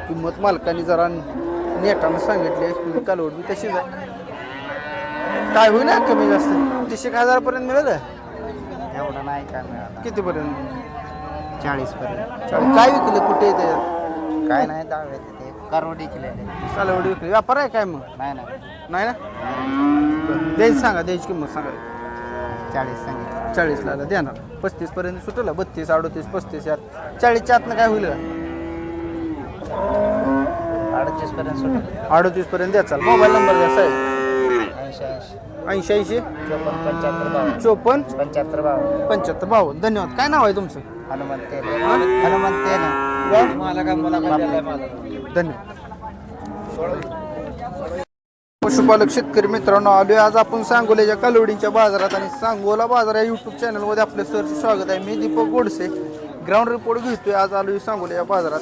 किंमत मालकाने जरा नेटानं सांगितली. तुम्ही कालवड बी तशीच आहे. काय होईल ना कमी जास्त 30,000 पर्यंत मिळेल. एवढं नाही काय मिळालं. कितीपर्यंत? 40 पर्यंत. काय विकलं कुठे येते? काय नाही दावे ते करवडी केलेले. कालवडी विकली. व्यापार आहे काय मग? नाही नाही ना. द्यायची सांगा, द्यायची किंमत सांगा. 40 सांगितलं. 40 ला देणार. 35 पर्यंत सुटेल. 32, 38, 35 यार 40च्या आतनं काय होईल? 38 पर्यंत सुटेल. 38 पर्यंत द्या. चाल मोबाईल नंबर द्या साहेब. 80 80 54 75 52. धन्यवाद. काय नाव आहे तुमचं? हनुमंत धन्यवाद. पशुपालक शेतकरी मित्रांनो, आलोय आज आपण सांगोल्याच्या कालवडींच्या बाजारात. आणि सांगोला बाजार या यूट्यूब चॅनलमध्ये आपलं सरचं स्वागत आहे. मी दीपक गोडसे ग्राउंड रिपोर्ट घेतोय. आज आलोय सांगोल्याच्या बाजारात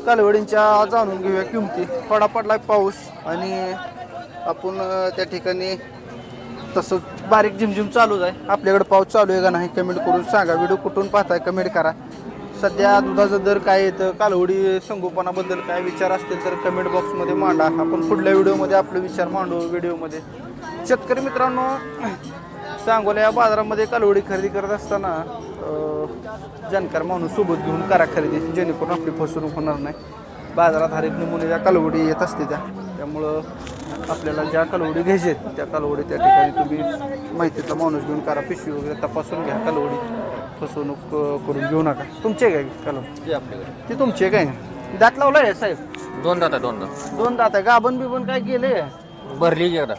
कालवडींच्या. आज जाणून घेऊया किमती. थोडा पडलाय पाऊस आणि आपण त्या ठिकाणी तसंच बारीक झिमझिम चालूच आहे. आपल्याकडे पाऊस चालू आहे का नाही कमेंट करून सांगा. व्हिडिओ कुठून पाहताय कमेंट करा. सध्या दुधाचा दर काय येतं, कालवडी संगोपनाबद्दल काय विचार असतील तर कमेंट बॉक्समध्ये मांडा. आपण पुढल्या व्हिडिओमध्ये आपले विचार मांडू. व्हिडिओमध्ये शेतकरी मित्रांनो, सांगोल्या या बाजारामध्ये कालवडी खरेदी करत असताना जाणकार माणूस सोबत घेऊन करा खरेदी, जेणेकरून आपली फसवणूक होणार नाही. बाजारात हर एक नमुनेच्या कालवडी येत असते त्यामुळं आपल्याला ज्या कालवडी घ्यायची आहेत त्या कालवडी त्या ठिकाणी तुम्ही माहितीचा माणूस घेऊन करा. पिशवी वगैरे तपासून घ्या. कालवडी फसवणूक करून घेऊ नका. तुमचे काय कालवडी? आपल्याकडे ती तुमची काय? दात लावला आहे साहेब? 2 दात आहे. 2 दात आहे. गाभण बिबन काय केले? भरली एकदा.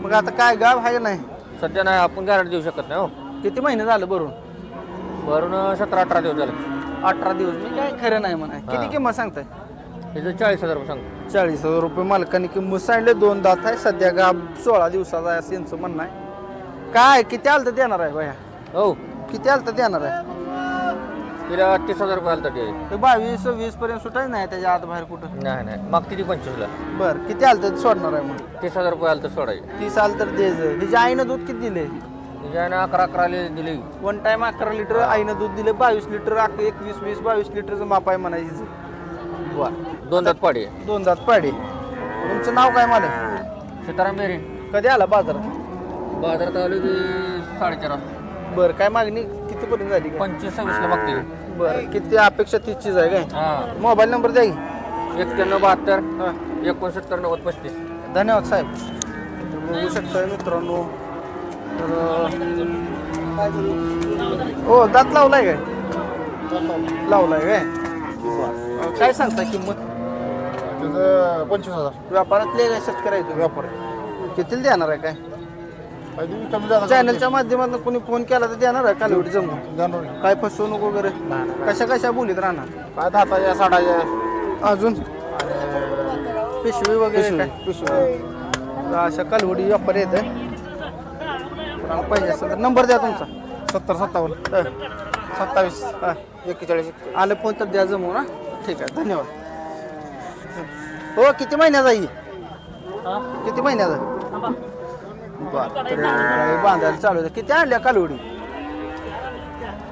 मग आता काय गाभ आहे का नाही? सध्या नाही, आपण गॅरंटी देऊ शकत नाही. हो, किती महिने झालं भरून? भरून 17-18 दिवस झाले. 18 दिवस. मी काय खरं नाही म्हणा. किती किंमत सांगताय? त्याचं 40,000 रुपये सांगतो. 40,000 रुपये मालकाने किंमत सांगले. 2 दात आहे. सध्या गाभ 16 दिवसाचा आहे असं यांचं म्हणणं आहे. काय किती आलं तर देणार आहे भैया? हो, किती आलं तर देणार आहे? तिला 30,000 रुपये आलं तर ते 22-20 पर्यंत सुटायचं नाही त्याच्या आत बाहेर कुठं? नाही मागती ती 25ला. बरं, किती आलं तर सोडणार आहे मग? 30,000 रुपये आलं तर सोडायचे. 30 आलं तर द्यायचं. तिच्या आईनं दूध किती दिले? तिच्यानं 11 दिली. वन टाइम 11 लिटर आईनं दूध दिले. 22 लिटर 21-20-22 लिटरचं माप आहे म्हणायचं. वा, 2 दात पाडी आहे. 2 दात पाडी. तुमचं नाव काय मला? सीताराम बेरी. कधी आला बाजारात? बाजारात आलो की 4:30 वाजता. बरं, काय मागणी कितीपर्यंत झाली? 25-26ला मागते. बरं, किती अपेक्षा 30चीच आहे काय? हां, मोबाईल नंबर द्या की. 9172 69 90 35. धन्यवाद साहेब. बघू शकता मित्रांनो. तर हो, दात लावलाय काय? लावलाय काय? काय सांगता किंमत? 25,000 व्यापारातले काय शेतकरी आहे? व्यापार किती देणार आहे काय? कमी झाला. चॅनलच्या माध्यमातून कोणी फोन केला तर देणार आहे कालवडी जमून? जाणवली काय फसवणूक वगैरे कशा बोलीत राहणार? काय दाताच्या साडाच्या अजून पिशवी वगैरे काय? पिशवी अशा कालवडी व्यापारी येत पाहिजे असेल तर नंबर द्या तुमचा. 70 57 27 41. आलं फोन तर द्या जमू ना. ठीक आहे, धन्यवाद. हो, किती महिन्याचा आहे? किती महिन्याचा? बरं, तर गाई बांधायला चालू आहे. किती आणल्या कालवडी?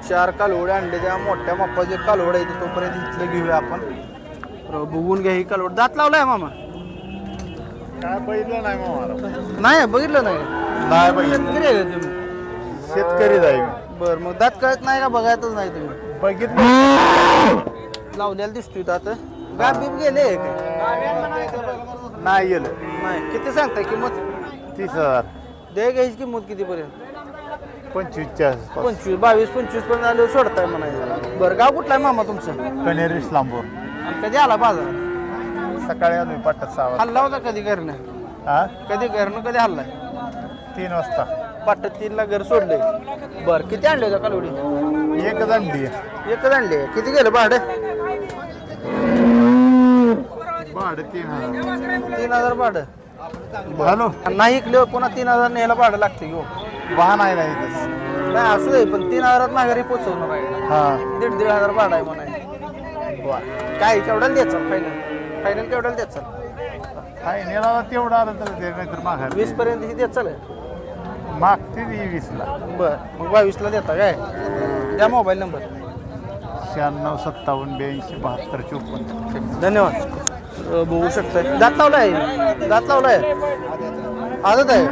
4 कालवडी आणल्या. त्या मोठ्या मापाचे कालवड आहे तोपर्यंत इथलं घेऊया आपण. बघून घ्या ही कालवड. दात लावलाय मामा? काय बघितलं नाही मग नाही बघितलं नाही. नाही बघितलं. शेतकरी आहे का तुम्ही? शेतकरी जाईल. बरं, मग दात कळत नाही का? बघायतच नाही तुम्ही? बघितलं लावलेला दिसतोय दात. गाब बीब गेले नाही गेलं. नाही. किती सांगताय किंमत? 30,000 द्या घ्यायची किंमत कितीपर्यंत? 25च्या 25 22-25 पर्यंत आले सोडताय म्हणायचं. बरं, गाव कुठला आहे मामा तुमचं? कनेरी इस्लामपूर. आणि कधी आला बाजार? सकाळी आलोय पाटात 6 वाजता. हल्ला होता कधी घरनं? हा, कधी घरनं कधी हल्लाय? 3 वाजता. पाटात 3ला घर सोडले. बरं, किती आणले होत्या कालवडी? एक दंडी एकच आणले. किती गेलं भाडं? भाडं 3,000. 3,000 भाडं. हॅलो, नाही इकले पुन्हा 3,000 न्यायला भाडं लागते घेऊ. वाहन आहे नाही इथं. नाही असू दे, पण 3,000 माघारी पोचवणार आहे. हा, 1,500 भाडं आहे म्हणाय. बरं, काय केवढ्याला द्यायचं? फायनल केवढ्याला द्यायचं? काय नेला तेवढं आलं तर ते नाहीतर माघार 20 पर्यंत ही द्यायचं. मागते ती 20ला. बरं, मग 22ला देता काय? द्या मोबाईल नंबर. 96 57 82 72 54. धन्यवाद. बघू शकताय दात लावलाय आदत आहे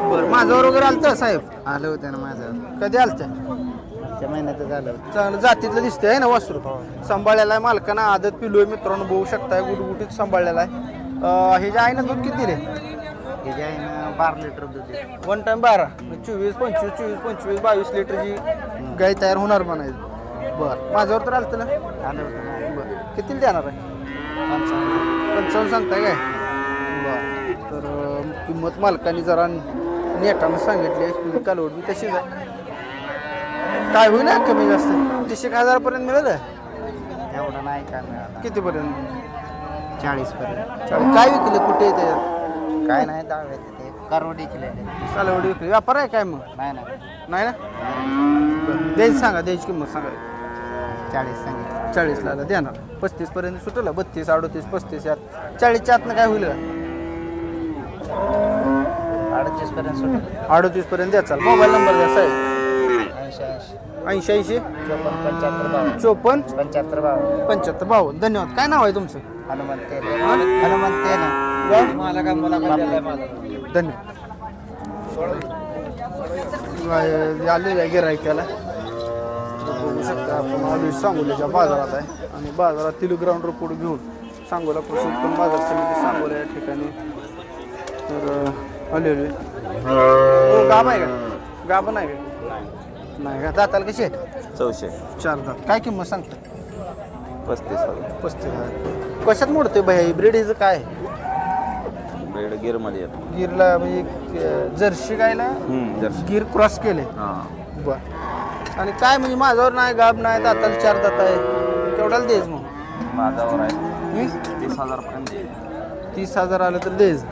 बरं माझ्यावर वगैरे आलतं साहेब आलं होतं ना माझं कधी आलतं त्या महिन्यातच आलं होतं. चांगलं जातीतलं दिसतंय आहे ना वासरू सांभाळलेला आहे मालकानं आदत पिलोय मित्रांनो बघू शकताय गुटगुटीत सांभाळलेला आहे हे जे आहे ना दूध किती दिले हे जे आहे ना 12 लिटर दूध आहे. वन टाइम 12 24 25 22 लिटरची गाय तयार होणार म्हणायचं बरं माझ्यावर तर आलं ना आलं होतं ना बरं कितीला देणार आहे 55 सांगताय काय बरं तर किंमत मालकाने जरा नेटानं सांगितली तुम्ही कालवड मी तशीच आहे काय होईल ना कमी जास्त 30,000 पर्यंत मिळेल एवढं नाही का मिळाला कितीपर्यंत 40 पर्यंत. काय विकले कुठे ते काय नाही दावे ते करोडी केलेले. कालवड विकली व्यापार आहे काय मग नाही ना नाही ना बरं द्यायची सांगा द्यायची किंमत सांगा 40 सांगितलं. 40 ला देणार 35 पर्यंत सुटेल 32 38 35 यात 40च्या आतनं काय होईल 38 पर्यंत सुटेल. 38 पर्यंत द्या चाल मोबाईल नंबर द्या साहेब 80 80 54 54 75 75 52 धन्यवाद काय नाव आहे तुमचं हनुमंत तेल हनुमंत तेल धन्यवाद आलेलं आहे गिरायकाला बघू शकता आपण आलोय सांगोल्याच्या बाजारात आहे आणि बाजारातील ग्राउंड रिपोर्ट घेऊन सांगोला कृषी उत्पन्न बाजार समिती सांगोला या ठिकाणी तर आलेलो आहे गाब आहे का गाब नाही का नाही का दाताला कशी आहे 400 4 दात काय किंमत सांगता 35,000 35 कशात मोडतोय भैया ब्रीड हिचं काय बेड गिरमध्ये येतो गिरला म्हणजे जर्सी गायला जर्सी गिर क्रॉस केले हां बर आणि काय म्हणजे माझ्यावर नाही गाब नाही दाताला 4 दात आहे केवढ्याला देज मग माझ्यावर आहे 30,000 पर्यंत 30,000 आलं तर देज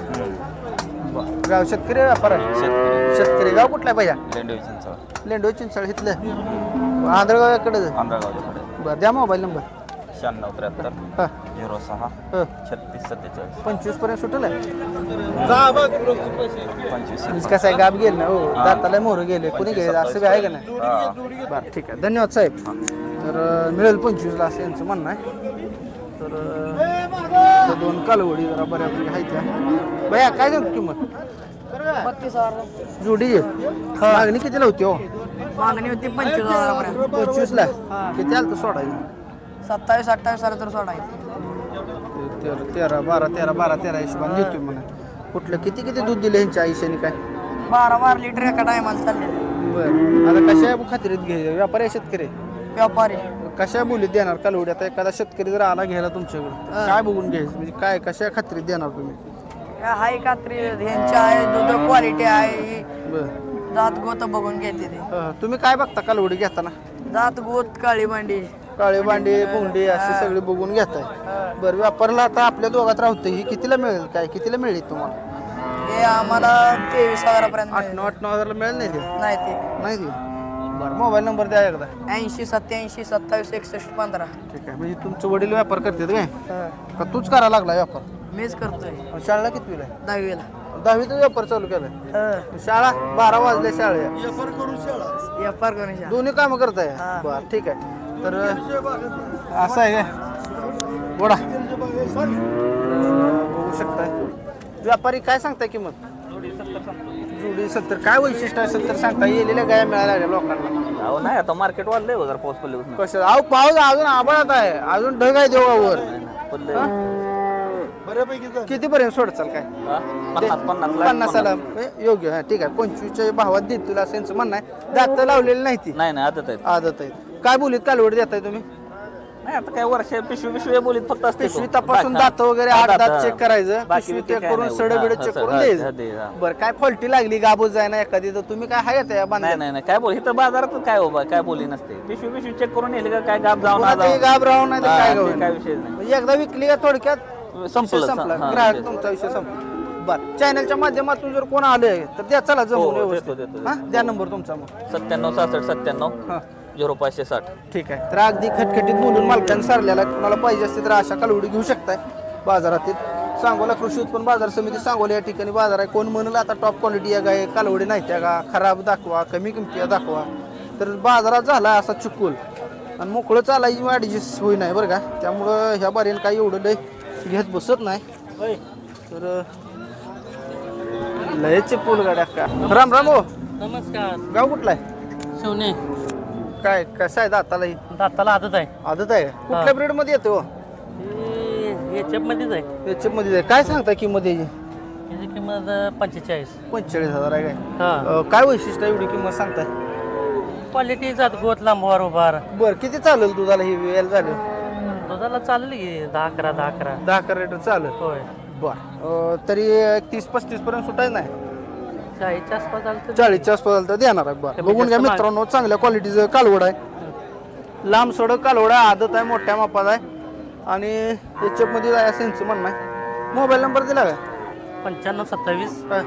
गाव शेतकरी व्यापार आहे शेतकरी शेतकरी गाव कुठला आहे भैया लेंडवी चिंचवड लेंडो चिंचळ इथलं आंध्रगावाकडे आंध्रगावच्याकडे बरं द्या मोबाईल नंबर 9673 हां 06 हां 3647 25 पर्यंत सुटेल आहे 25 कसं आहे गाब गेले ना हो दाताला मोहर गेले कोणी गेले असं बी आहे का नाही हां बरं ठीक आहे धन्यवाद साहेब तर मिळेल 25 ला असं यांचं म्हणणं आहे तर 2 कालवडी जरा बऱ्यापैकी आहेत त्या भैया काय सांगतो किंमत 32,000 जोडी आहे मागणी कितीला होती हो मागणी होती 25,000 25 ला किती आलं तर सोडायचं 27-28 साला तर सोडायचं 13 हिशोबाने देतोय म्हणा कुठलं किती दूध दिलं यांच्या आयुष्याने काय 12 लिटर एका टायमाला चालले बरं आता कशा खात्रीत घे व्यापारी आहे शेतकरी व्यापारी कशा बोलीत देणार कालवडी आता एखादा शेतकरी जर आला घ्यायला तुमच्याकडे काय बघून घ्यायचं म्हणजे काय कशा खात्रीत देणार तुम्ही हाय कात्री ह्यांची आहे दूध क्वालिटी आहे बरं दात गोत बघून घेते ते तुम्ही काय बघता कालवडी घेताना दात गोत काळी मांडी काळे बांडे बोंडे असे सगळे बघून घेताय बरं व्यापारला आता आपल्या दोघात राहतं ही कितीला मिळेल काय कितीला मिळेल तुम्हाला हे आम्हाला 23,000 पर्यंत 8,000-9,000 मिळेल नाही ते नाही ते नाही ते बरं मोबाईल नंबर द्या एकदा 80 87 27 61 15 ठीक आहे म्हणजे तुमचं वडील व्यापार करतात काय का तूच करायला लागला व्यापार मीच करतोय शाळेला कितवीला आहे 10वीला 10वीत व्यापार चालू केलाय शाळा 12 वाजले शाळेत व्यापार करून शा. दोन्ही कामं करताय हा. बरं ठीक आहे तर असं आहे काय बोडा बघू शकताय व्यापारी काय सांगताय किंमत जोडी 70 काय वैशिष्ट्य आहे 70 सांगता येलेल्या गाया मिळाल्या लोकांना अहो नाही आता मार्केट वाढलंय जरा पाऊस पडले कसं अहो पाऊस अजून आबाळात आहे अजून ढग आहे देवावर कितीपर्यंत सोडचाल काय 50 ला योग्य हा ठीक आहे 25च्या भावात देत तुला असं यांचं म्हणणं आहे दात लावलेली नाही ती नाही नाही आदत आहेत आदत आहे काय बोलीत कालवड देताय तुम्ही नाही आता काय वर्ष पिशवी बोलीत फक्त असते पिशवी तपासून दात वगैरे आठ दात चेक करायचं पिशवी चेक करून सडबिड चेक करून द्यायचं बरं काय फॉल्टी लागली गाबूज जाय ना एखादी तर तुम्ही काय हाय त्या नाही नाही काय बोल इथं बाजारात काय हो काय बोली नसते पिशवी चेक करून येईल का काय गाब जाऊन गाब राहून नाही तर काय काय होईल? विषय नाही म्हणजे एकदा विकली का थोडक्यात संपलं संपला हा, ग्राहक विषय. तुमचा विषय संपला बरं चॅनलच्या माध्यमातून जर कोण आले तर द्या चला जमून हो, व्यवस्थित देतो. हा द्या नंबर तुमचा मग 97 66 97 हा 0560 ठीक आहे तर अगदी खटखटीत बोलून मालकांनी सारल्याला तुम्हाला पाहिजे असते तर अशा कालवडी घेऊ शकताय बाजारातील सांगोला कृषी उत्पन्न बाजार समिती सांगोला या ठिकाणी बाजार आहे कोण म्हणलं आता टॉप क्वालिटी या गाय कालवडी नाही त्या का खराब दाखवा कमी किमती दाखवा तर बाजारात झाला असा चुकूल आणि मोकळं चालायची वाढीची सोय नाही बरं का त्यामुळं ह्या बारीनं काही एवढं लय घेत बसत नाही तर लयचे पोल गाड्या का राम राम हो. नमस्कार गाव कुठला आहे शिवने काय कसं आहे दाताला ही दाताला आदत आहे आदत आहे का? कुठल्या ब्रीड मध्ये येतो हो? हे चपमध्येच आहे याच्या मध्ये आहे. काय सांगता किंमत याची याची किंमत 45. 45,000 आहे काय हा काय वैशिष्ट्य आहे एवढी किंमत सांगताय क्वालिटी जात गोत लांबवार उभार बरं किती चालेल दुधाला ही वेळ झालं दुधाला चालली की 10-11 10 लिटर चालेल होय बर तरी 30-35 पर्यंत सुटायचं नाही 40च्या आसपास झालं तर 40च्या आसपास तर देणार आहे बरं कमी बघून घ्या जास्त मित्रांनो चांगल्या क्वालिटीचं कालवड आहे लांब सडक कालवड आहे आदत आहे मोठ्या मापात आहे आणि याच्यामध्ये आहे सेंच म्हणणं आहे मोबाईल नंबर दिला का 95-27 हा,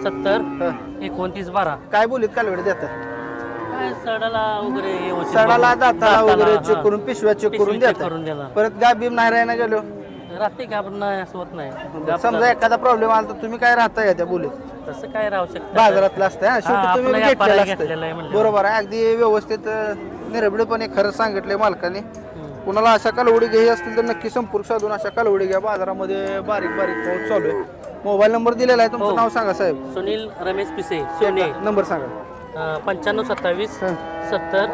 70 हा. 29-12 काय बोलीत कालवड देतात काय सडाला वगैरे व्यवस्थित सडाला बघून- दाताला वगैरे हा. चेक करून पिशव्या चेक करून पिशवी check देतात करून देणार परत गाय बीम नाही राहायला गेलो राहते का आपण नाही असं होत नाही समजा एखादा प्रॉब्लेम आला तर तुम्ही काय राहताय त्या बोलीत तसं काय राहू शकतं बाजारातलं असतं हा, शेवटी हा, तुम्ही आपलं घेतलेलं व्यापाराला असतं घेतलेलं आहे म्हणलं. बरोबर आहे अगदी व्यवस्थित निरबिडपणे खरं सांगितले मालकाने कुणाला अशा कालवडी घ्यायची असतील तर नक्की संपर्क साधून अशा कालवडी घ्या बाजारामध्ये बारीक बारीक पाऊस चालू आहे मोबाईल नंबर दिलेला आहे तुमचं हो. नाव सांगा साहेब सुनील रमेश पिसे शिवने नंबर सांगा 95-27 70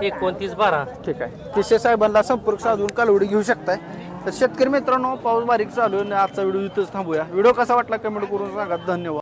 29-12 ठीक आहे किशे साहेबांना संपर्क साधून कालवडी घेऊ शकताय तर शेतकरी मित्रांनो पाऊस बारीक चालू आहे आणि आजचा व्हिडिओ इथंच थांबूया व्हिडिओ कसा वाटला कमेंट करून सांगा धन्यवाद